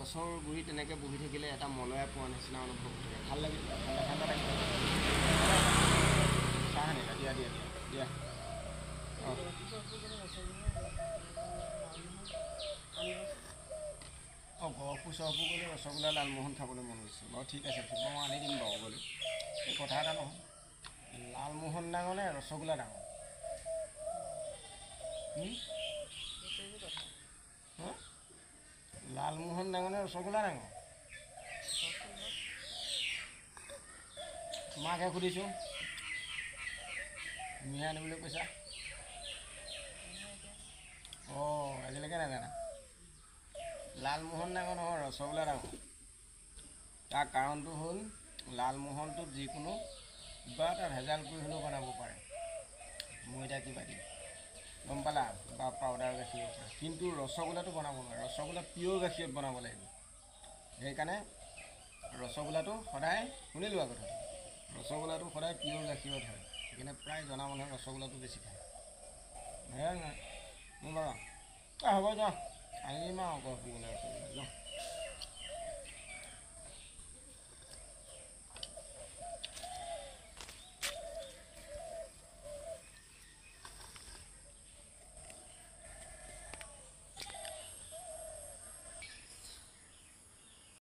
গছৰ গুৰিত তেনেকৈ বহি থাকিলে এটা মলয়া পোৱা নিচিনা অনুভৱ হৈ থাকে, ভাল লাগি ঠাণ্ডা ঠাণ্ডা লাগি চাহ আনিলা দিয়া দিয়া দিয়া অঁ অঁ গহপুৰ চহপুৰ গ'লে ৰসগোল্লা লালমোহন খাবলৈ মন গৈছে বাৰু। ঠিক আছে ঠিক মই আনি দিম বাৰু গ'লে। এই কথা এটা নহয়, লালমোহন ডাঙৰ নে ৰসগোল্লা ডাঙৰ? লালমোহন ডাঙৰ নে ৰসগোল্লা ডাঙৰ? মাকহে সুধিছোঁ, তুমিহে আনিবলৈ কৈছা। অঁ আজিলৈকে নাজানা? লালমোহন ডাঙৰ নহয়, ৰসগোল্লা ডাঙৰ। তাৰ কাৰণটো হ'ল লালমোহনটোত যিকোনো কিবা এটা ভেজাল কৰি হ'লেও বনাব পাৰে, ময়দা কিবা দি, গম পালা, বা পাউডাৰ গাখীৰৰ পৰা। কিন্তু ৰসগোল্লাটো বনাব নোৱাৰে, ৰসগোল্লা পিয়'ৰ গাখীৰত বনাব লাগিব। সেইকাৰণে ৰসগোল্লাটো সদায়, শুনি লোৱা কথাটো, ৰসগোল্লাটো সদায় পিয়'ৰ গাখীৰত হয়। সেইকাৰণে প্ৰায় জনা মানুহে ৰসগোল্লাটো বেছি খায়। মোৰ বাৰু হ'ব যোৱা, আনি দিম আৰু গহপুৰ গ'লে ৰসগোল্লা যোৱা।